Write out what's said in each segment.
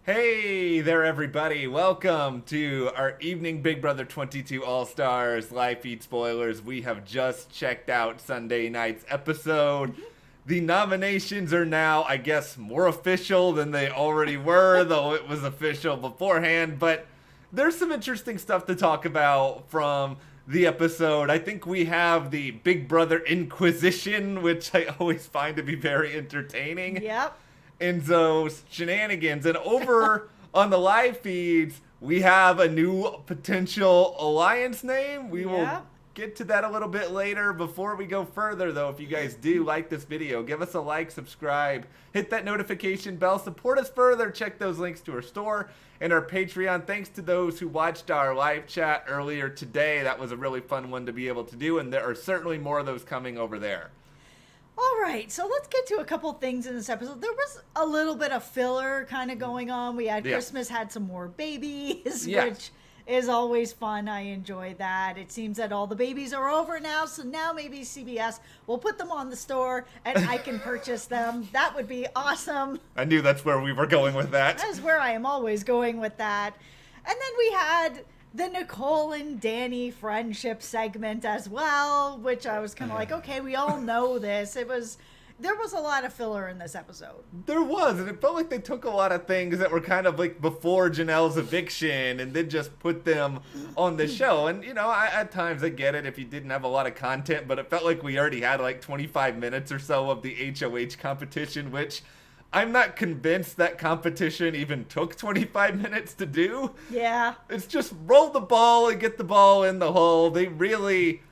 Hey there, everybody. Welcome to our evening Big Brother 22 All-Stars live feed spoilers. We have just checked out Sunday night's episode. The nominations are now, I guess, more official than they already were, though it was official beforehand. But there's some interesting stuff to talk about from the episode. I think we have the Big Brother Inquisition, which I always find to be very entertaining. Yep. Enzo's shenanigans. And over on the live feeds, we have a new potential alliance name. We will get to that a little bit later. Before we go further, though, if you guys do like this video, give us a like, subscribe, hit that notification bell, support us further, check those links to our store and our Patreon. Thanks to those who watched our live chat earlier today. That was a really fun one to be able to do, and there are certainly more of those coming over there. All right, so let's get to a couple things in this episode. There was a little bit of filler kind of going on. We had Christmas had some more babies, which is always fun. I enjoy that. It seems that all the babies are over now, so now maybe CBS will put them on the store and I can purchase them. That would be awesome. I knew that's where we were going with that. That's where I am always going with that. And then we had the Nicole and Danny friendship segment as well, which I was kind of like, okay, we all know this. There was a lot of filler in this episode. There was, and it felt like they took a lot of things that were kind of like before JANELLE'S eviction and then just put them on the show. And, you know, at times I get it if you didn't have a lot of content, but it felt like we already had like 25 minutes or so of the HOH competition, which I'm not convinced that competition even took 25 minutes to do. Yeah. It's just roll the ball and get the ball in the hole. They really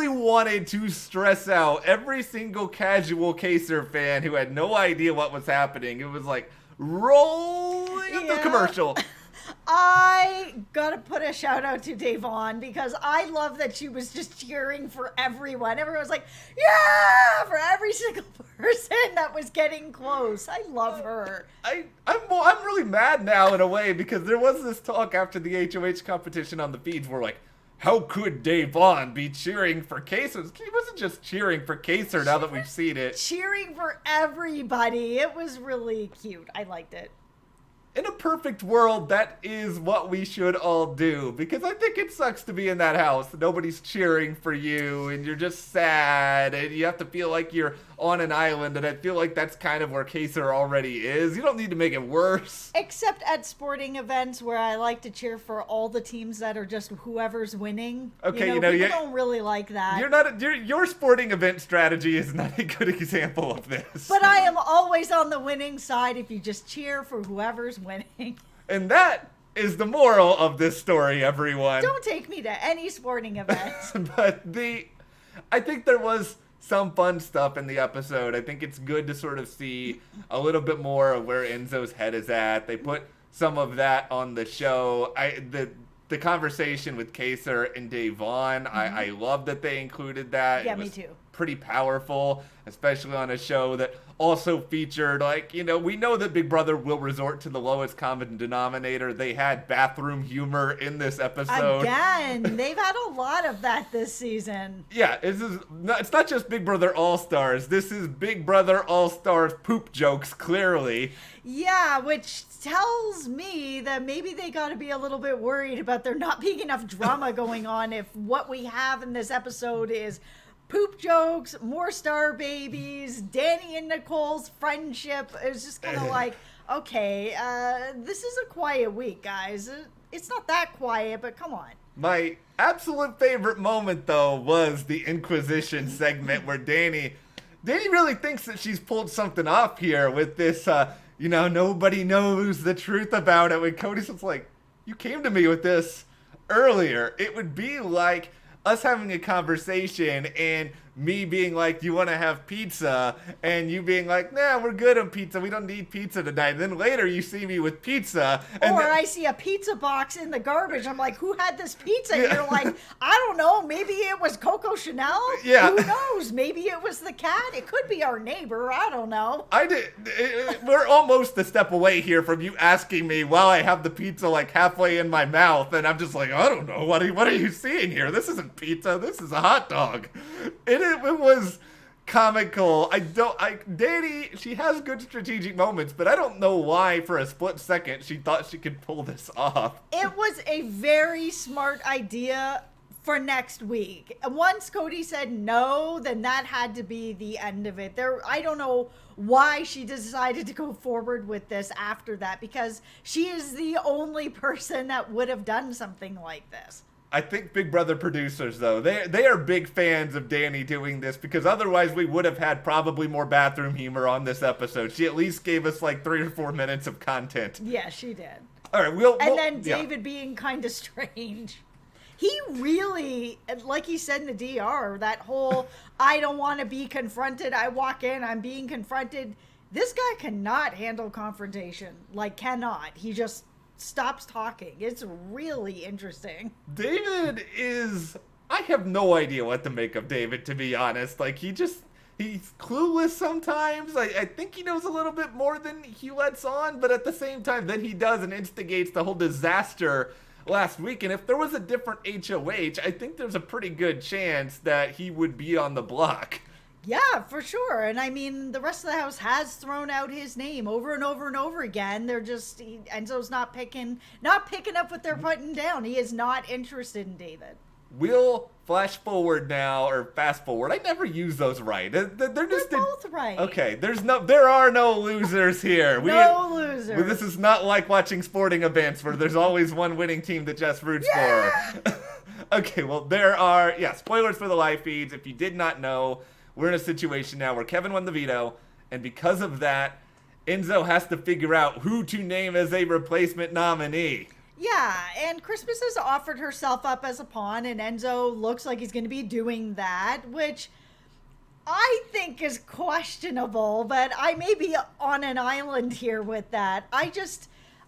wanted to stress out every single casual Kaser fan who had no idea what was happening. It was like rolling up the commercial. I gotta put a shout out to Davon because I love that she was just cheering for everyone. Everyone was like, yeah, for every single person that was getting close. I love her. I'm really mad now in a way because there was this talk after the HOH competition on the feeds where like, how could Davon be cheering for Kaser? He wasn't just cheering for Kaser now that we've seen it. Cheering for everybody. It was really cute. I liked it. In a perfect world, that is what we should all do. Because I think it sucks to be in that house. Nobody's cheering for you, and you're just sad, and you have to feel like you're on an island, and I feel like that's kind of where Kaser already is. You don't need to make it worse. Except at sporting events where I like to cheer for all the teams that are just whoever's winning. Okay, people don't really like that. Your sporting event strategy is not a good example of this. But I am always on the winning side if you just cheer for whoever's winning. And that is the moral of this story, everyone. Don't take me to any sporting event. But I think there was some fun stuff in the episode. I think it's good to sort of see a little bit more of where Enzo's head is at. They put some of that on the show. The conversation with Kaser and Davon, I love that they included that. Yeah, me too. Pretty powerful, especially on a show that also featured, like, you know, we know that Big Brother will resort to the lowest common denominator. They had bathroom humor in this episode. Again, they've had a lot of that this season. Yeah, it's not just Big Brother All-Stars. This is Big Brother All-Stars poop jokes, clearly. Yeah, which tells me that maybe they got to be a little bit worried about there not being enough drama going on if what we have in this episode is poop jokes, more star babies, Danny and Nicole's friendship. It was just kind of like, okay, this is a quiet week, guys. It's not that quiet, but come on. My absolute favorite moment, though, was the Inquisition segment where Danny really thinks that she's pulled something off here with this, nobody knows the truth about it. When Cody's just like, you came to me with this earlier. It would be like us having a conversation and me being like, do you want to have pizza? And you being like, nah, we're good on pizza. We don't need pizza tonight. And then later you see me with pizza. And or I see a pizza box in the garbage. I'm like, who had this pizza? And you're like, I don't know. Maybe it was Coco Chanel. Yeah. Who knows? Maybe it was the cat. It could be our neighbor. I don't know. We're almost a step away here from you asking me while I have the pizza like halfway in my mouth. And I'm just like, I don't know. What are you seeing here? This isn't pizza. This is a hot dog. It was comical. Danny, she has good strategic moments, but I don't know why for a split second she thought she could pull this off. It was a very smart idea for next week. Once Cody said no, then that had to be the end of it. I don't know why she decided to go forward with this after that, because she is the only person that would have done something like this. I think Big Brother producers, though, they are big fans of Danny doing this, because otherwise we would have had probably more bathroom humor on this episode. She at least gave us like 3 or 4 minutes of content. Yeah, she did. All right, and then David being kind of strange. He really, like he said in the DR, that whole, I don't want to be confronted, I walk in, I'm being confronted. This guy cannot handle confrontation. Like, cannot. He just stops talking. It's really interesting. David I have no idea what to make of David, to be honest. Like, he's clueless sometimes. I think he knows a little bit more than he lets on, but at the same time, then he does and instigates the whole disaster last week. And if there was a different HOH, I think there's a pretty good chance that he would be on the block. Yeah, for sure. And I mean, the rest of the house has thrown out his name over and over and over again. They're just, Enzo's not picking up what they're putting down. He is not interested in David. We'll flash forward now, or fast forward. I never use those right. They're both right. Okay, there are no losers here. No losers. This is not like watching sporting events where there's always one winning team that Jess roots for. Okay, well, there are, spoilers for the live feeds. If you did not know, we're in a situation now where Kevin won the veto, and because of that, Enzo has to figure out who to name as a replacement nominee. Yeah, and Christmas has offered herself up as a pawn, and Enzo looks like he's going to be doing that, which I think is questionable, but I may be on an island here with that. I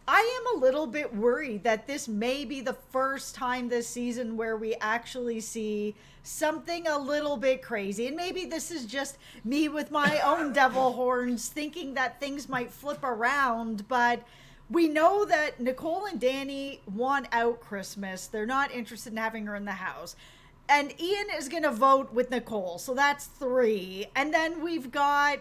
am a little bit worried that this may be the first time this season where we actually see something a little bit crazy. And maybe this is just me with my own devil horns thinking that things might flip around, but we know that Nicole and Danny want out Christmas. They're not interested in having her in the house. And Ian is going to vote with Nicole, so that's 3. And then we've got,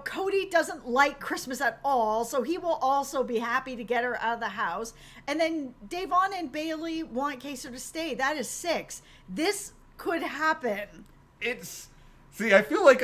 Cody doesn't like Christmas at all, so he will also be happy to get her out of the house. And then Davon and Bailey want Kaser to stay. That is 6. This could happen. I feel like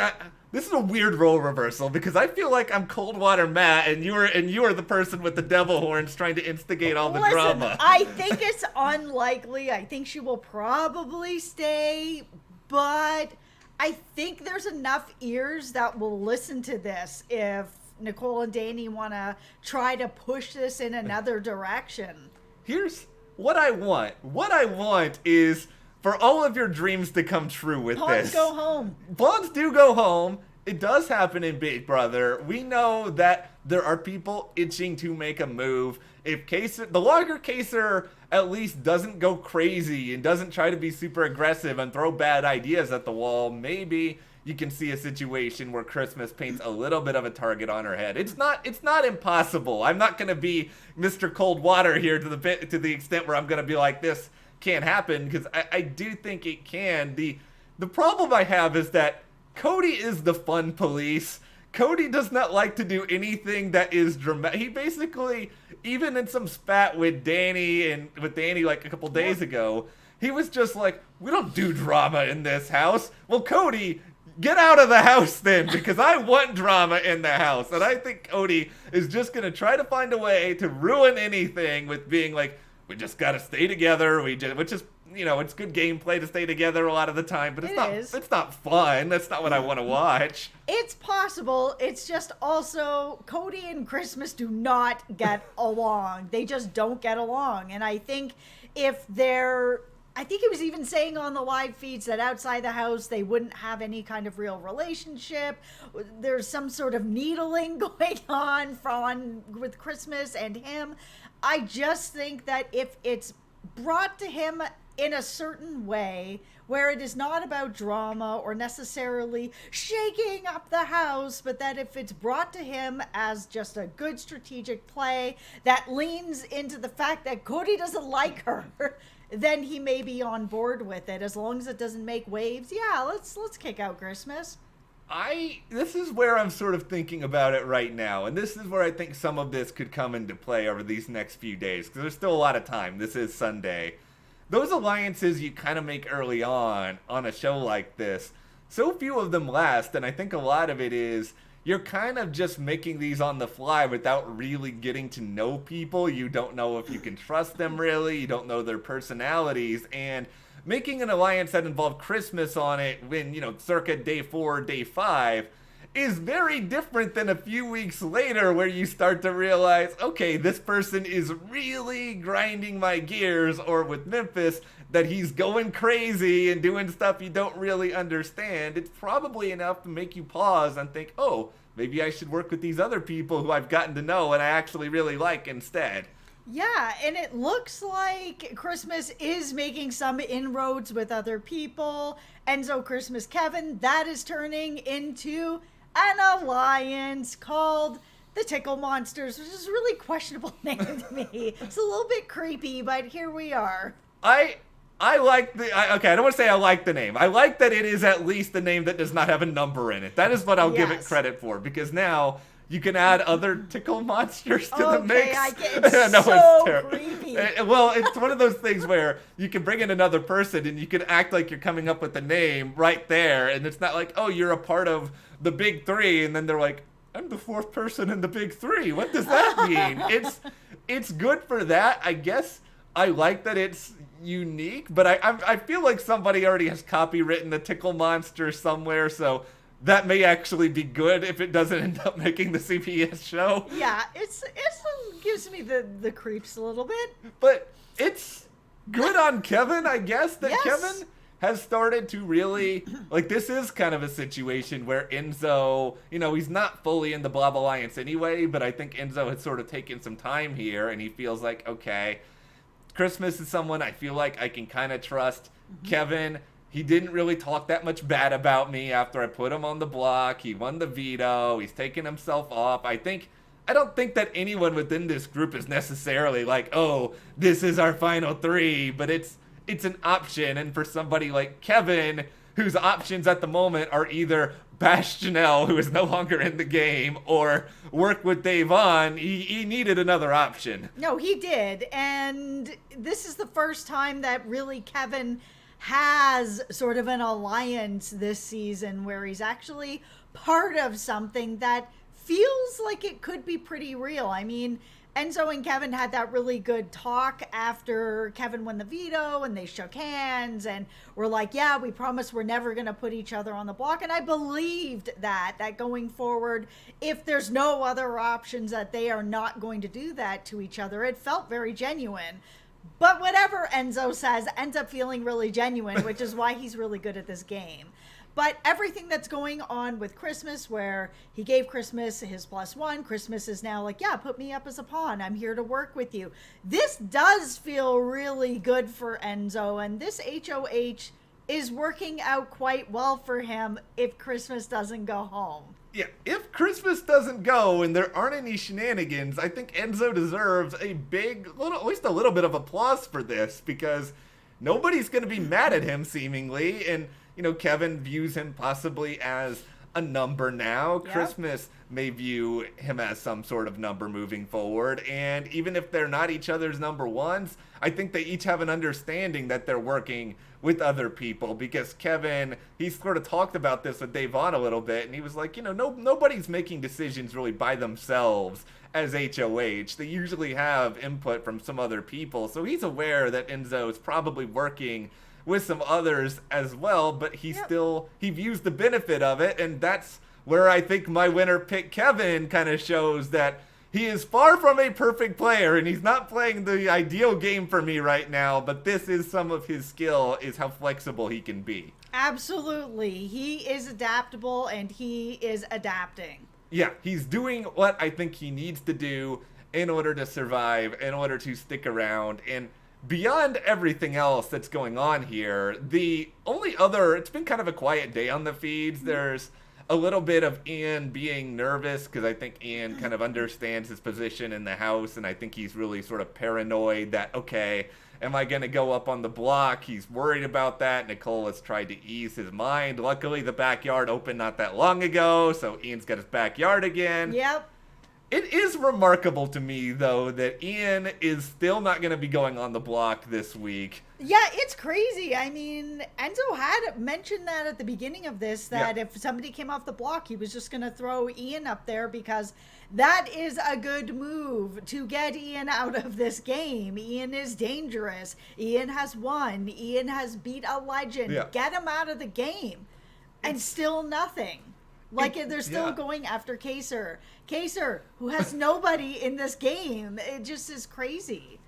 this is a weird role reversal, because I feel like I'm Coldwater Matt and you are the person with the devil horns trying to instigate all the drama. I think it's unlikely. I think she will probably stay, but I think there's enough ears that will listen to this if Nicole and Danny want to try to push this in another direction. Here's what I want. What I want is for all of your dreams to come true with this. Pawns go home. Pawns do go home. It does happen in Big Brother. We know that there are people itching to make a move. If the longer Kaser at least doesn't go crazy and doesn't try to be super aggressive and throw bad ideas at the wall, maybe you can see a situation where Christmas paints a little bit of a target on her head. It's not impossible. I'm not going to be Mr. Coldwater here to the extent where I'm going to be like, this can't happen, because I do think it can. The problem I have is that Cody is the fun police. Cody does not like to do anything that is dramatic. He basically, even in some spat with Danny like a couple days ago, he was just like, we don't do drama in this house. Well, Cody, get out of the house then, because I want drama in the house. And I think Cody is just going to try to find a way to ruin anything with being like, we just got to stay together. Which is, it's good gameplay to stay together a lot of the time, but it's not fun. That's not what I want to watch. It's possible. It's just also Cody and Christmas do not get along. They just don't get along. And I think he was even saying on the live feeds that outside the house, they wouldn't have any kind of real relationship. There's some sort of needling going on with Christmas and him. I just think that if it's brought to him in a certain way where it is not about drama or necessarily shaking up the house, but that if it's brought to him as just a good strategic play that leans into the fact that Cody doesn't like her, then he may be on board with it, as long as it doesn't make waves. Yeah, let's kick out Christmas. This is where I'm sort of thinking about it right now, and this is where I think some of this could come into play over these next few days, because there's still a lot of time. This is Sunday. Those alliances you kind of make early on a show like this, so few of them last, and I think a lot of it is you're kind of just making these on the fly without really getting to know people. You don't know if you can trust them really, you don't know their personalities, and making an alliance that involved Christmas on it when, circa day 4, day 5, is very different than a few weeks later where you start to realize, okay, this person is really grinding my gears, or with Memphis, that he's going crazy and doing stuff you don't really understand. It's probably enough to make you pause and think, oh, maybe I should work with these other people who I've gotten to know and I actually really like instead. Yeah, and it looks like Christmas is making some inroads with other people. Enzo, Christmas, Kevin, that is turning into an alliance called the Tickle Monsters, which is a really questionable name to me. It's a little bit creepy, but here we are. I like I don't want to say I like the name. I like that it is at least a name that does not have a number in it. That is what I'll give it credit for, because now you can add other tickle monsters to the mix. I get it. It's so creepy. Well, it's one of those things where you can bring in another person and you can act like you're coming up with a name right there, and it's not like, oh, you're a part of the big three, and then they're like, I'm the fourth person in the big three. What does that mean? It's good for that. I guess I like that it's unique, but I feel like somebody already has copywritten the Tickle Monster somewhere, so that may actually be good if it doesn't end up making the CBS show. Yeah, it gives me the creeps a little bit. But it's good on Kevin, I guess, that yes. Kevin has started to really, like, this is kind of a situation where Enzo, he's not fully in the Blob Alliance anyway, but I think Enzo has sort of taken some time here, and he feels like, okay, Christmas is someone I feel like I can kind of trust. Mm-hmm. Kevin, he didn't really talk that much bad about me after I put him on the block. He won the veto. He's taken himself off. I don't think that anyone within this group is necessarily like, oh, this is our final 3, but it's an option. And for somebody like Kevin, whose options at the moment are either bash Janelle, who is no longer in the game, or work with Davon, he needed another option. No, he did. And this is the first time that really Kevin has sort of an alliance this season where he's actually part of something that feels like it could be pretty real. I mean, Enzo and Kevin had that really good talk after Kevin won the veto, and they shook hands and were like, yeah, we promise we're never going to put each other on the block. And I believed that going forward, if there's no other options, that they are not going to do that to each other. It felt very genuine. But whatever Enzo says ends up feeling really genuine, which is why he's really good at this game. But everything that's going on with Christmas, where he gave Christmas his +1, Christmas is now like, yeah, put me up as a pawn. I'm here to work with you. This does feel really good for Enzo, and this HOH is working out quite well for him if Christmas doesn't go home. Yeah, if Christmas doesn't go and there aren't any shenanigans, I think Enzo deserves a at least a little bit of applause for this, because nobody's going to be mad at him, seemingly, and Kevin views him possibly as a number now. Yep. Christmas may view him as some sort of number moving forward. And even if they're not each other's number ones, I think they each have an understanding that they're working with other people, because Kevin, he sort of talked about this with Davon a little bit, and he was like, nobody's making decisions really by themselves as HOH. They usually have input from some other people. So he's aware that Enzo is probably working with some others as well, but he views the benefit of it, and that's where I think my winner pick Kevin kind of shows that he is far from a perfect player, and he's not playing the ideal game for me right now, but this is some of his skill, is how flexible he can be. Absolutely. He is adaptable, and he is adapting. Yeah, he's doing what I think he needs to do in order to survive, in order to stick around, and beyond everything else that's going on here, the only other, it's been kind of a quiet day on the feeds. There's a little bit of Ian being nervous, because I think Ian kind of understands his position in the house, and I think he's really sort of paranoid that, okay, am I going to go up on the block? He's worried about that. Nicole has tried to ease his mind. Luckily, the backyard opened not that long ago, so Ian's got his backyard again. Yep. It is remarkable to me, though, that Ian is still not going to be going on the block this week. Yeah, it's crazy. I mean, Enzo had mentioned that at the beginning of this, that if somebody came off the block, he was just going to throw Ian up there, because that is a good move to get Ian out of this game. Ian is dangerous. Ian has won. Ian has beat a legend. Yeah. Get him out of the game. And still nothing. Like, they're still going after Kaser. Kaser, who has nobody in this game. It just is crazy.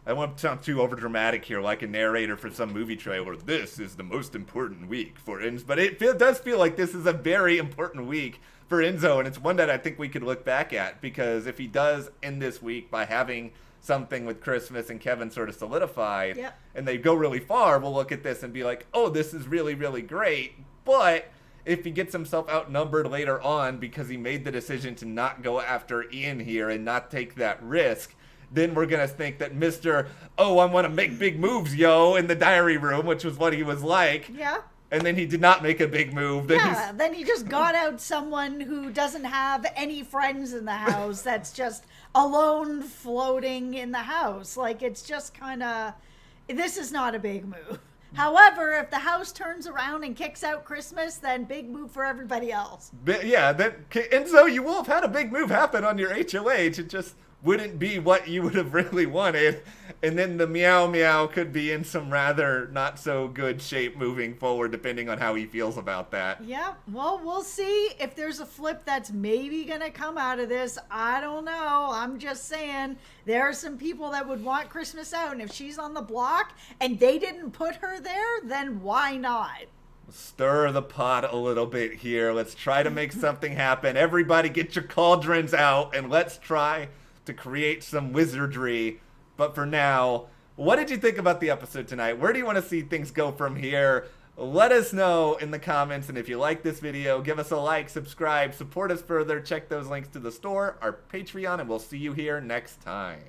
I won't sound too overdramatic here, like a narrator for some movie trailer. This is the most important week for Enzo. But it does feel like this is a very important week for Enzo, and it's one that I think we could look back at, because if he does end this week by having something with Christmas and Kevin sort of solidified, and they go really far, we'll look at this and be like, oh, this is really, really great. But if he gets himself outnumbered later on because he made the decision to not go after Ian here and not take that risk, then we're going to think that Mr. Oh, I want to make big moves, yo, in the diary room, which was what he was like. Yeah. And then he did not make a big move. Then he just got out someone who doesn't have any friends in the house, that's just alone floating in the house. Like, it's just kind of, this is not a big move. However, if the house turns around and kicks out Christmas, then big move for everybody else. And so you will have had a big move happen on your HOH. It just wouldn't be what you would have really wanted. And then the meow meow could be in some rather not so good shape moving forward, depending on how he feels about that. Yeah, well, we'll see if there's a flip that's maybe going to come out of this. I don't know. I'm just saying there are some people that would want Christmas out. And if she's on the block and they didn't put her there, then why not? Stir the pot a little bit here. Let's try to make something happen. Everybody get your cauldrons out and let's try to create some wizardry. But for now, what did you think about the episode tonight? Where do you want to see things go from here? Let us know in the comments. And if you like this video, give us a like, subscribe, support us further. Check those links to the store, our Patreon, and we'll see you here next time.